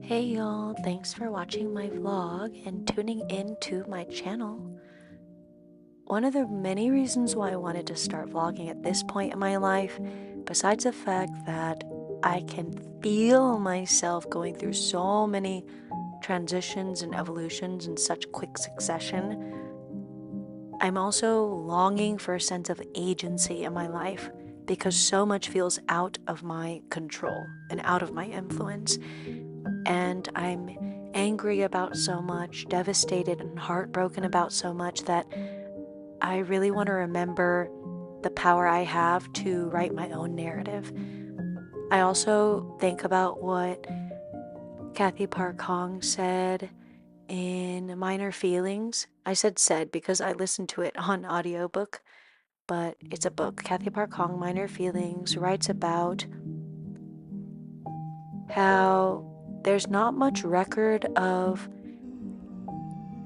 Hey y'all, thanks for watching my vlog and tuning in to my channel. One of the many reasons why I wanted to start vlogging at this point in my life, besides the fact that I can feel myself going through so many transitions and evolutions in such quick succession, I'm also longing for a sense of agency in my life because so much feels out of my control and out of my influence. And I'm angry about so much, devastated and heartbroken about so much that I really want to remember the power I have to write my own narrative. I also think about what Kathy Park Hong said in Minor Feelings. I said because I listened to it on audiobook, but it's a book. Kathy Park Hong, Minor Feelings, writes about how there's not much record of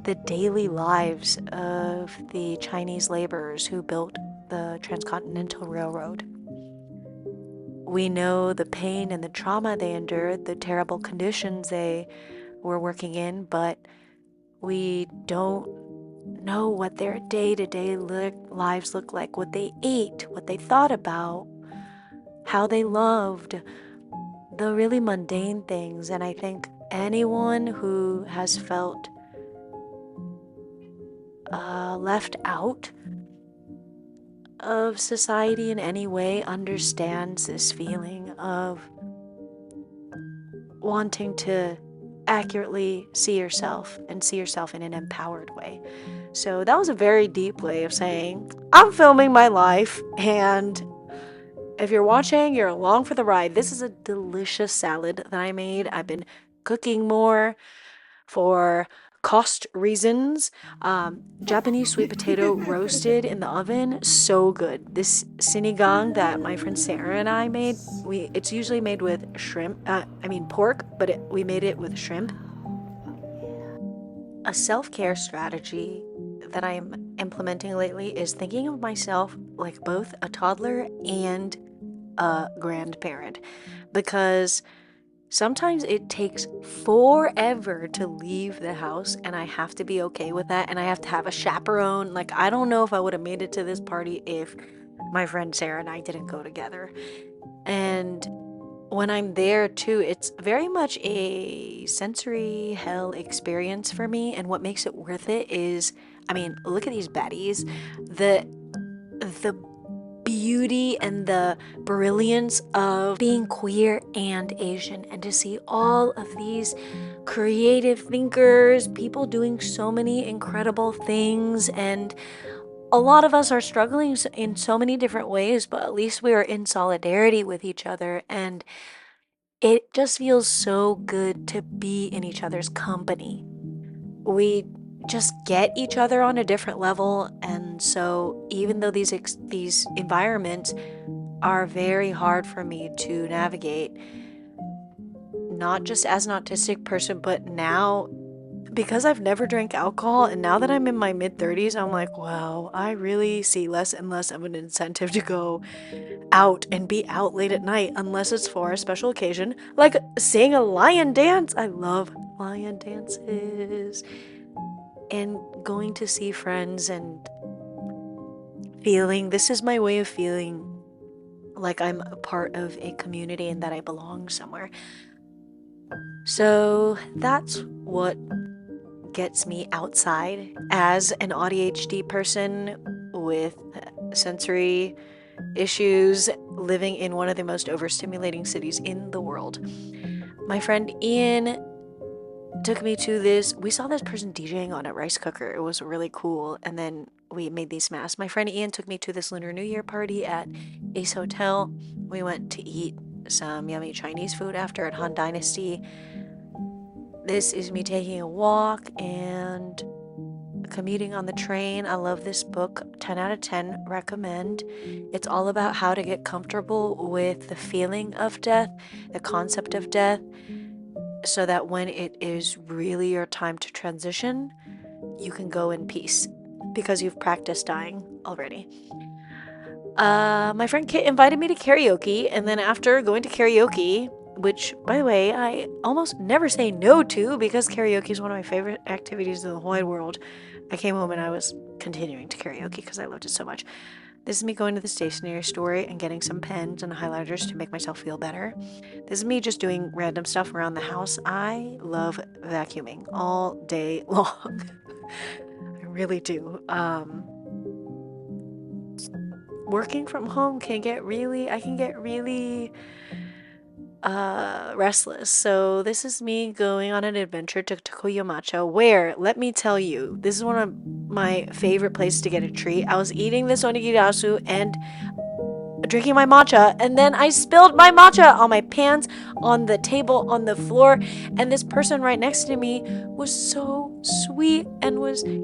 the daily lives of the Chinese laborers who built the Transcontinental Railroad. We know the pain and the trauma they endured, the terrible conditions they were working in, but we don't know what their day-to-day lives look like, what they ate, what they thought about, how they loved, the really mundane things. And I think anyone who has felt left out of society in any way understands this feeling of wanting to accurately see yourself and see yourself in an empowered way. So that was a very deep way of saying, I'm filming my life, and if you're watching, you're along for the ride. This is a delicious salad that I made. I've been cooking more for cost reasons. Japanese sweet potato roasted in the oven, so good. This sinigang that my friend Sarah and I made, it's usually made with shrimp, pork, but we made it with shrimp. A self-care strategy that I am implementing lately is thinking of myself like both a toddler and a grandparent, because sometimes it takes forever to leave the house, and I have to be okay with that, and I have to have a chaperone. Like, I don't know if I would have made it to this party if my friend Sarah and I didn't go together. And when I'm there too, it's very much a sensory hell experience for me, and what makes it worth it is, look at these baddies. The beauty and the brilliance of being queer and Asian, and to see all of these creative thinkers, people doing so many incredible things. And a lot of us are struggling in so many different ways, but at least we are in solidarity with each other, and it just feels so good to be in each other's company. We just get each other on a different level, and so even though these environments are very hard for me to navigate, not just as an autistic person, but now because I've never drank alcohol, and now that I'm in my mid-30s, I'm like, wow, I really see less and less of an incentive to go out and be out late at night unless it's for a special occasion, like seeing a lion dance. I love lion dances. And going to see friends and this is my way of feeling like I'm a part of a community and that I belong somewhere. So that's what gets me outside as an auDHD person with sensory issues, living in one of the most overstimulating cities in the world. My friend Ian took me to we saw this person DJing on a rice cooker. It was really cool. And then we made these masks. My friend Ian took me to this Lunar New Year party at Ace Hotel. We went to eat some yummy Chinese food after at Han Dynasty. This is me taking a walk and commuting on the train. I love this book, 10 out of 10, recommend. It's all about how to get comfortable with the feeling of death, the concept of death, so that when it is really your time to transition, you can go in peace because you've practiced dying already. My friend Kit invited me to karaoke, and then after going to karaoke, which, by the way, I almost never say no to because karaoke is one of my favorite activities in the whole wide world. I came home and I was continuing to karaoke because I loved it so much. This is me going to the stationery store and getting some pens and highlighters to make myself feel better. This is me just doing random stuff around the house. I love vacuuming all day long. I really do. Working from home I can get really restless. So this is me going on an adventure to Tokoyamacho, where, let me tell you, this is one of my favorite places to get a treat. I was eating this onigirasu and drinking my matcha, and then I spilled my matcha on my pants, on the table, on the floor, and this person right next to me was so sweet and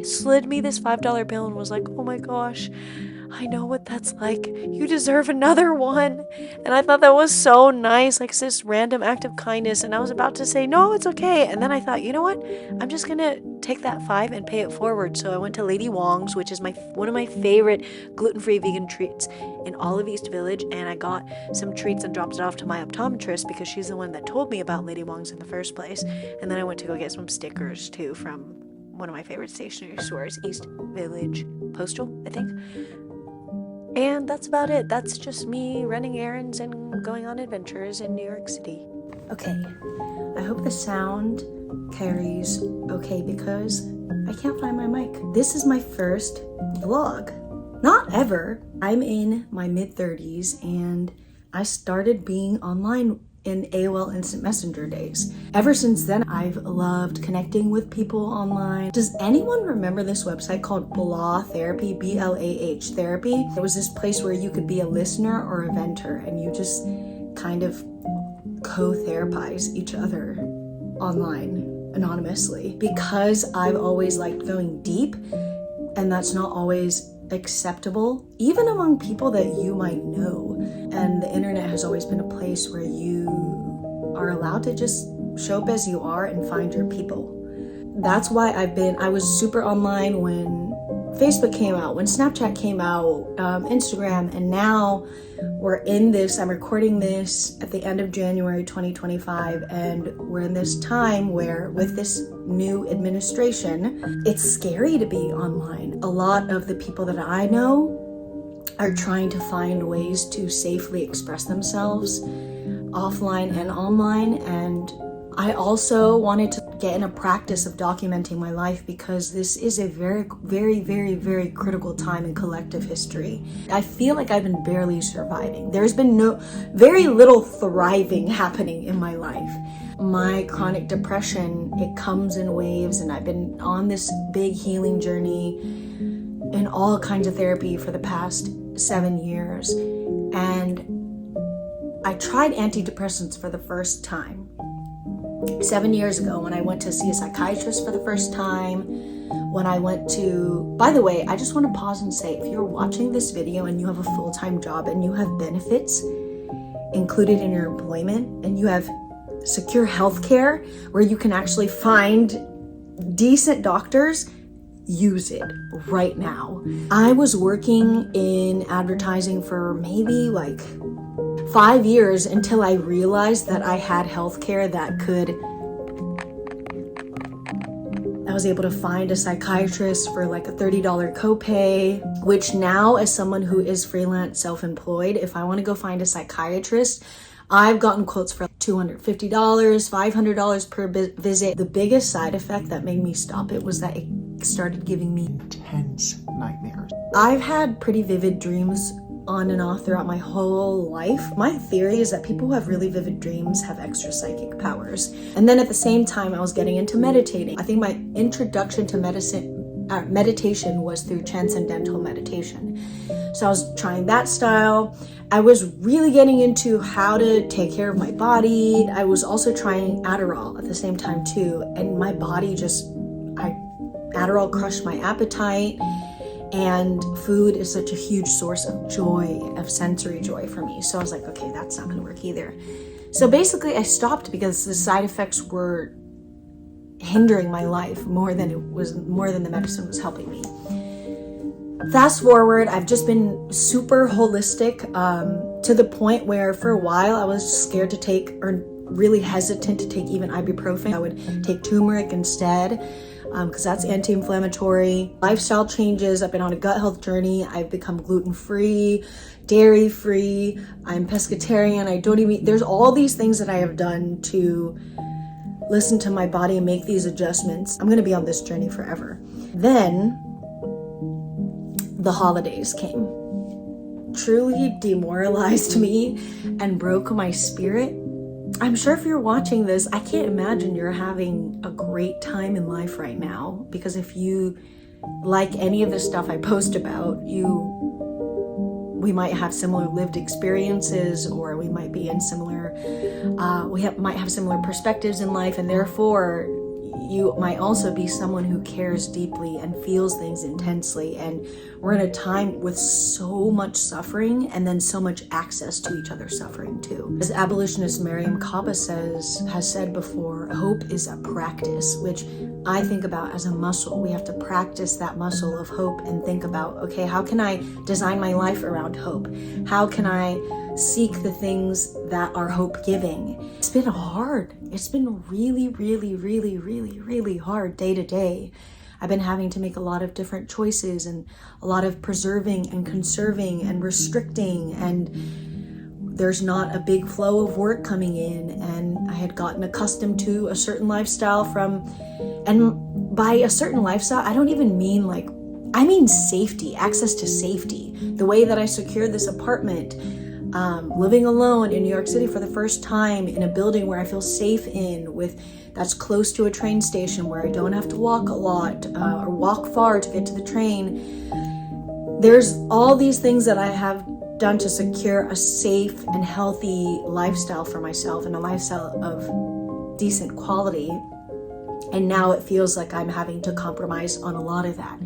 slid me this $5 bill and was like, oh my gosh, I know what that's like. You deserve another one. And I thought that was so nice, like this random act of kindness. And I was about to say, no, it's okay. And then I thought, you know what? I'm just going to take that $5 and pay it forward. So I went to Lady Wong's, which is one of my favorite gluten-free vegan treats in all of East Village. And I got some treats and dropped it off to my optometrist because she's the one that told me about Lady Wong's in the first place. And then I went to go get some stickers too from one of my favorite stationery stores, East Village Postal, I think. And that's about it. That's just me running errands and going on adventures in New York City. Okay, I hope the sound carries okay because I can't find my mic. This is my first vlog. Not ever. I'm in my mid-30s and I started being online in AOL Instant Messenger days. Ever since then, I've loved connecting with people online. Does anyone remember this website called Blah Therapy, BLAH Therapy? It was this place where you could be a listener or a venter and you just kind of co-therapize each other online anonymously. Because I've always liked going deep, and that's not always acceptable, even among people that you might know. And the internet has always been a place where you are allowed to just show up as you are and find your people. That's why I was super online when Facebook came out, when Snapchat came out, Instagram, and now I'm recording this at the end of January 2025, and we're in this time where with this new administration, it's scary to be online. A lot of the people that I know are trying to find ways to safely express themselves offline and online, and I also wanted to get in a practice of documenting my life because this is a very, very, very, very critical time in collective history. I feel like I've been barely surviving. There's been very little thriving happening in my life. My chronic depression, it comes in waves, and I've been on this big healing journey in all kinds of therapy for the past 7 years. And I tried antidepressants for the first time 7 years ago when I went to see a psychiatrist for the first time. When I went to, by the way, I just want to pause and say, if you're watching this video and you have a full-time job and you have benefits included in your employment and you have secure health care where you can actually find decent doctors, use it right now. I was working in advertising for maybe like 5 years until I realized that I had healthcare that I was able to find a psychiatrist for like a $30 copay, which now, as someone who is freelance self-employed, if I want to go find a psychiatrist, I've gotten quotes for $250, $500 per visit. The biggest side effect that made me stop it was that it started giving me intense nightmares. I've had pretty vivid dreams on and off throughout my whole life. My theory is that people who have really vivid dreams have extra psychic powers. And then at the same time, I was getting into meditating. I think my introduction to meditation was through transcendental meditation. So I was trying that style. I was really getting into how to take care of my body. I was also trying Adderall at the same time too. And my body Adderall crushed my appetite. And food is such a huge source of joy, of sensory joy for me. So I was like, okay, that's not gonna work either. So basically I stopped because the side effects were hindering my life more than the medicine was helping me. Fast forward, I've just been super holistic to the point where for a while I was scared to take, or really hesitant to take even ibuprofen. I would take turmeric instead, because that's anti-inflammatory. Lifestyle changes. I've been on a gut health journey. I've become gluten-free, dairy-free. I'm pescatarian. I don't even, there's all these things that I have done to listen to my body and make these adjustments. I'm gonna be on this journey forever. Then the holidays came. Truly demoralized me and broke my spirit. I'm sure if you're watching this, I can't imagine you're having a great time in life right now, because if you like any of the stuff I post about, we might have similar lived experiences, or we might be in similar, might have similar perspectives in life, and therefore you might also be someone who cares deeply and feels things intensely. And we're in a time with so much suffering, and then so much access to each other's suffering too. As abolitionist Mariame Kaba has said before, hope is a practice, which I think about as a muscle. We have to practice that muscle of hope and think about, okay, how can I design my life around hope? How can I seek the things that are hope-giving? It's been hard. It's been really, really, really, really, really hard day to day. I've been having to make a lot of different choices, and a lot of preserving and conserving and restricting, and there's not a big flow of work coming in, and I had gotten accustomed to a certain lifestyle and by a certain lifestyle, I don't even mean I mean safety, access to safety. The way that I secured this apartment, living alone in New York City for the first time in a building where I feel safe that's close to a train station, where I don't have to walk a lot or walk far to get to the train. There's all these things that I have done to secure a safe and healthy lifestyle for myself, and a lifestyle of decent quality. And now it feels like I'm having to compromise on a lot of that.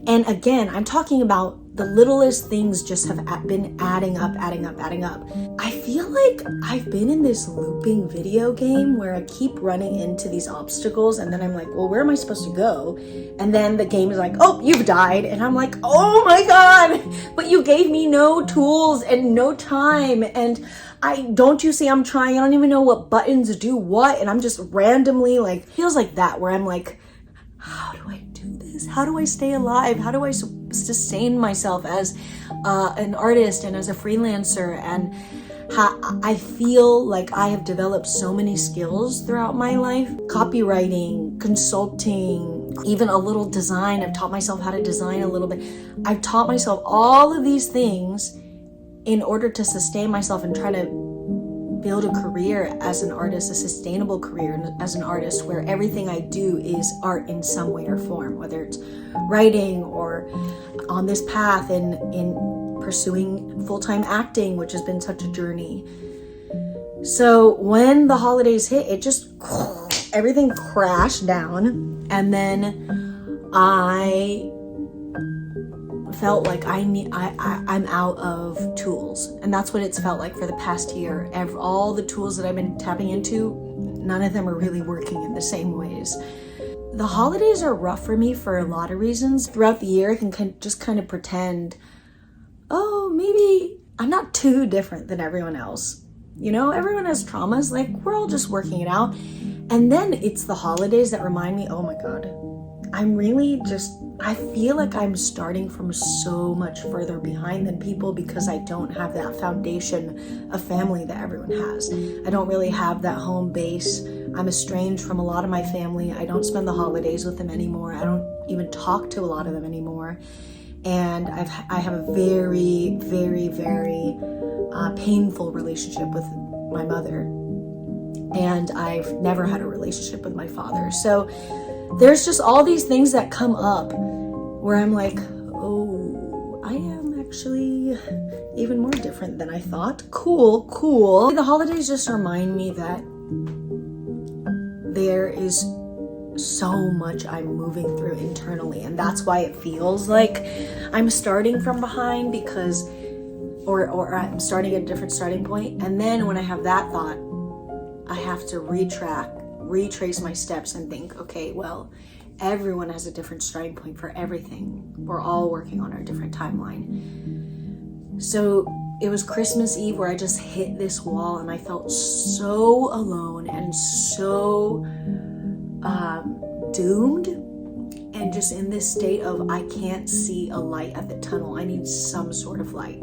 And again, I'm talking about the littlest things just have been adding up. I feel like I've been in this looping video game where I keep running into these obstacles, and then I'm like, well, where am I supposed to go? And then the game is like, oh, you've died. And I'm like, oh my God, but you gave me no tools and no time. And don't you see I'm trying? I don't even know what buttons do what. And I'm just randomly feels like that, where I'm like, how do I do this? How do I stay alive? How do I sustain myself as an artist and as a freelancer? And I feel like I have developed so many skills throughout my life. Copywriting, consulting, even a little design. I've taught myself how to design a little bit. I've taught myself all of these things in order to sustain myself and try to build a career as an artist, a sustainable career as an artist, where everything I do is art in some way or form, whether it's writing or on this path in pursuing full-time acting, which has been such a journey. So when the holidays hit, it just, everything crashed down, and then I felt like I'm out of tools. And that's what it's felt like for the past year. All the tools that I've been tapping into, none of them are really working in the same ways. The holidays are rough for me for a lot of reasons. Throughout the year, I can just kind of pretend, oh, maybe I'm not too different than everyone else. You know, everyone has traumas, we're all just working it out. And then it's the holidays that remind me, oh my God, I feel like I'm starting from so much further behind than people, because I don't have that foundation of family that everyone has. I don't really have that home base. I'm estranged from a lot of my family. I don't spend the holidays with them anymore. I don't even talk to a lot of them anymore. And I have a very, very, very painful relationship with my mother. And I've never had a relationship with my father. So there's just all these things that come up where I'm like, oh, I am actually even more different than I thought. Cool. The holidays just remind me that there is so much I'm moving through internally, and that's why it feels like I'm starting from behind, because or I'm starting at a different starting point. And then when I have that thought, I have to retrace my steps and think, okay, well, everyone has a different starting point for everything. We're all working on our different timeline. So it was Christmas Eve where I just hit this wall and I felt so alone and so doomed, and just in this state of I can't see a light at the tunnel. I need some sort of light.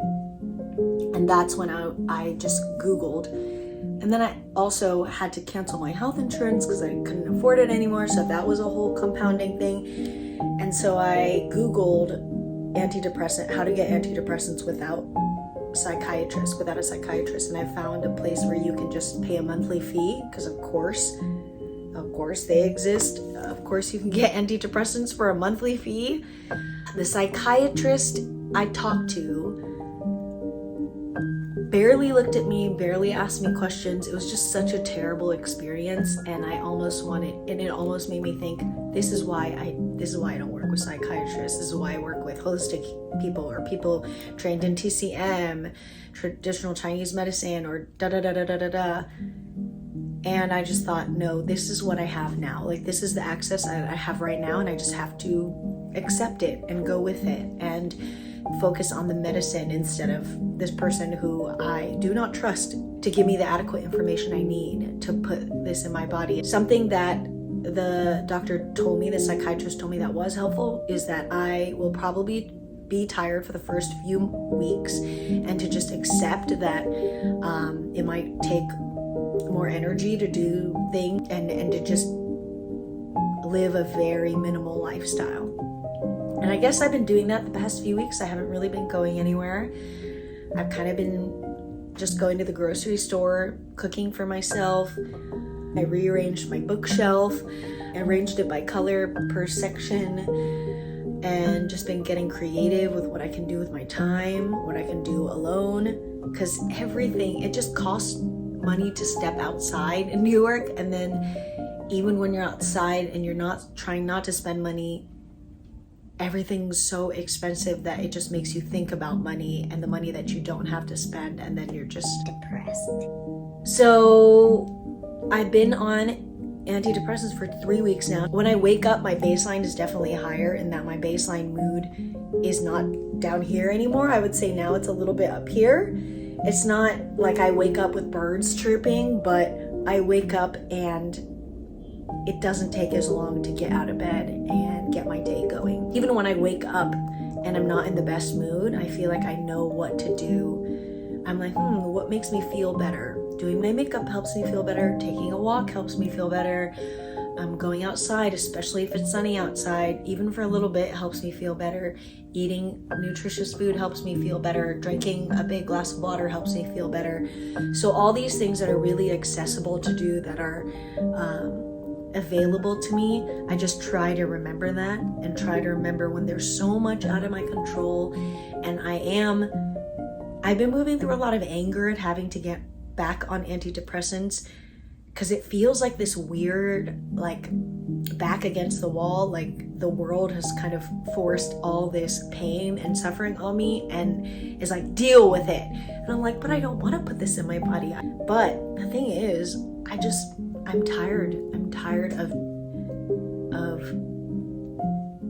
And that's when I just Googled. And then I also had to cancel my health insurance because I couldn't afford it anymore. So that was a whole compounding thing. And so I Googled how to get antidepressants without a psychiatrist. And I found a place where you can just pay a monthly fee because of course they exist. Of course you can get antidepressants for a monthly fee. The psychiatrist I talked to barely looked at me, barely asked me questions. It was just such a terrible experience, and it almost made me think, this is why I don't work with psychiatrists. This is why I work with holistic people or people trained in TCM, traditional Chinese medicine, or da-da-da-da-da-da-da. And I just thought, no, this is what I have now. Like, this is the access I have right now, and I just have to accept it and go with it and focus on the medicine instead of this person who I do not trust to give me the adequate information I need to put this in my body. Something that the psychiatrist told me that was helpful is that I will probably be tired for the first few weeks, and to just accept that it might take more energy to do things and to just live a very minimal lifestyle. And I guess I've been doing that the past few weeks. I haven't really been going anywhere. I've kind of been just going to the grocery store, cooking for myself. I rearranged my bookshelf, arranged it by color per section, and just been getting creative with what I can do with my time, what I can do alone. Because it just costs money to step outside in New York. And then even when you're outside and you're not trying not to spend money, everything's so expensive that it just makes you think about money and the money that you don't have to spend, and then you're just depressed. So I've been on antidepressants for 3 weeks now. When I wake up, my baseline is definitely higher, in that my baseline mood is not down here anymore. I would say now it's a little bit up here. It's not like I wake up with birds chirping, but I wake up and it doesn't take as long to get out of bed and get my day going. Even when I wake up and I'm not in the best mood, I feel like I know what to do. I'm like, what makes me feel better? Doing my makeup helps me feel better. Taking a walk helps me feel better. Going outside, especially if it's sunny outside, even for a little bit, helps me feel better. Eating nutritious food helps me feel better. Drinking a big glass of water helps me feel better. So all these things that are really accessible to do, that are available to me, I just try to remember that, and try to remember when there's so much out of my control. And I've been moving through a lot of anger at having to get back on antidepressants, because it feels like this weird, like, back against the wall, like the world has kind of forced all this pain and suffering on me and is like, deal with it. And I'm like, but I don't want to put this in my body. But the thing is, I'm tired. I'm tired of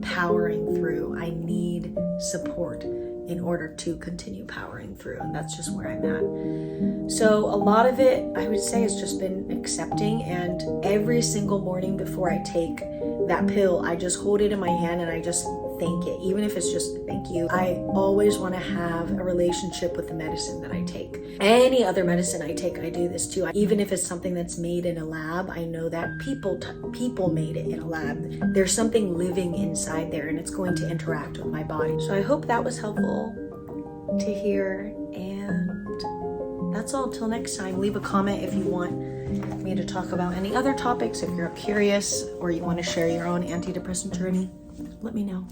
powering through. I need support in order to continue powering through, and that's just where I'm at. So a lot of it, I would say, has just been accepting, and every single morning before I take that pill, I just hold it in my hand and I just thank it, even if it's just thank you. I always want to have a relationship with the medicine that I take. Any other medicine I take, I do this too. Even if it's something that's made in a lab, I know that people made it in a lab. There's something living inside there, and it's going to interact with my body. So I hope that was helpful to hear, and that's all. Till next time, leave a comment if you want me to talk about any other topics. If you're curious or you want to share your own antidepressant journey, let me know.